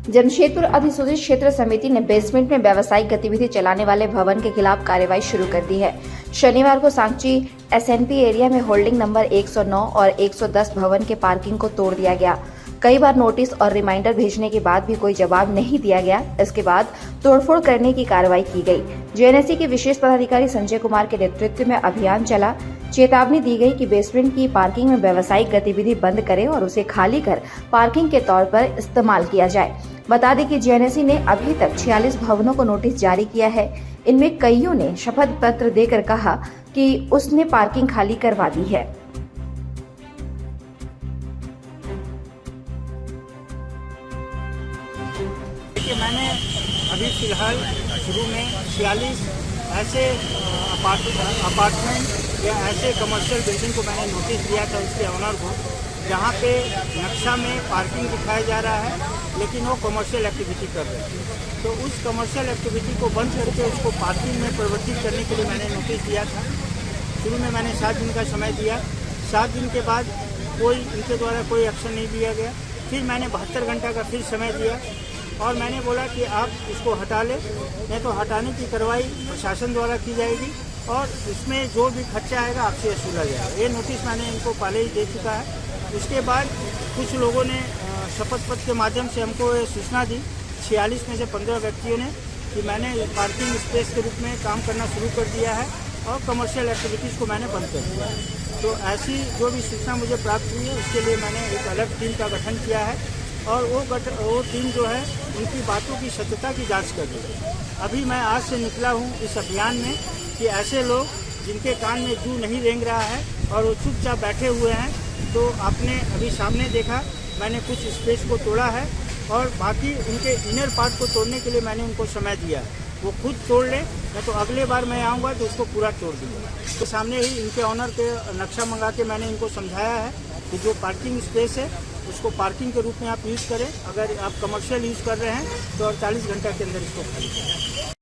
जमशेदपुर अधिसूचित क्षेत्र समिति ने बेसमेंट में व्यावसायिक गतिविधि चलाने वाले भवन के खिलाफ कार्रवाई शुरू कर दी है। शनिवार को सांची एसएनपी एरिया में होल्डिंग नंबर 109 और 110 भवन के पार्किंग को तोड़ दिया गया। कई बार नोटिस और रिमाइंडर भेजने के बाद भी कोई जवाब नहीं दिया गया। इसके बाद तोड़फोड़ करने की कार्रवाई की गई। जेएनएससी के विशेष पदाधिकारी संजय कुमार के नेतृत्व में अभियान चला। चेतावनी दी गई कि बेसमेंट की पार्किंग में व्यावसायिक गतिविधि बंद करें और उसे खाली कर पार्किंग के तौर पर इस्तेमाल किया जाए। बता दें कि जेएनएससी ने अभी तक 46 भवनों को नोटिस जारी किया है। इनमें कईयों ने शपथ पत्र देकर कहा कि उसने पार्किंग खाली करवा दी है। देखिए, मैंने अभी फिलहाल शुरू में 46 ऐसे अपार्टमेंट या ऐसे कमर्शियल बिल्डिंग को मैंने नोटिस दिया था उसके ऑनर को, जहाँ पे नक्शा में पार्किंग दिखाया जा रहा है लेकिन वो कमर्शियल एक्टिविटी कर रहे हैं। तो उस कमर्शियल एक्टिविटी को बंद करके उसको पार्किंग में परिवर्तित करने के लिए मैंने नोटिस दिया था। शुरू में मैंने 7 दिन का समय दिया। 7 दिन के बाद इनके द्वारा कोई एक्शन नहीं लिया गया। फिर मैंने 72 घंटा का फिर समय दिया और मैंने बोला कि आप इसको हटा लें, नहीं तो हटाने की कार्रवाई प्रशासन द्वारा की जाएगी और इसमें जो भी खर्चा आएगा आपसे वसूला जाएगा। ये नोटिस मैंने इनको पहले ही दे चुका है। उसके बाद कुछ लोगों ने शपथ पत्र के माध्यम से हमको ये सूचना दी, 46 में से 15 व्यक्तियों ने, कि मैंने पार्किंग स्पेस के रूप में काम करना शुरू कर दिया है और कमर्शियल एक्टिविटीज़ को मैंने बंद कर दिया है। तो ऐसी जो भी सूचना मुझे प्राप्त हुई है उसके लिए मैंने एक अलग टीम का गठन किया है और वो टीम जो है उनकी बातों की सत्यता की जांच कर रही है। अभी मैं आज से निकला हूँ इस अभियान में कि ऐसे लोग जिनके कान में जू नहीं रेंग रहा है और वो चुपचाप बैठे हुए हैं, तो आपने अभी सामने देखा मैंने कुछ स्पेस को तोड़ा है और बाकी उनके इनर पार्ट को तोड़ने के लिए मैंने उनको समय दिया है। वो खुद तोड़ ले, मैं तो अगले बार मैं आऊँगा तो उसको पूरा तोड़ दूँगा। तो सामने ही इनके ऑनर के नक्शा मंगा के मैंने इनको समझाया है कि जो पार्किंग स्पेस है उसको पार्किंग के रूप में आप यूज़ करें। अगर आप कमर्शियल यूज़ कर रहे हैं तो 48 घंटे के अंदर इसको खाली करें।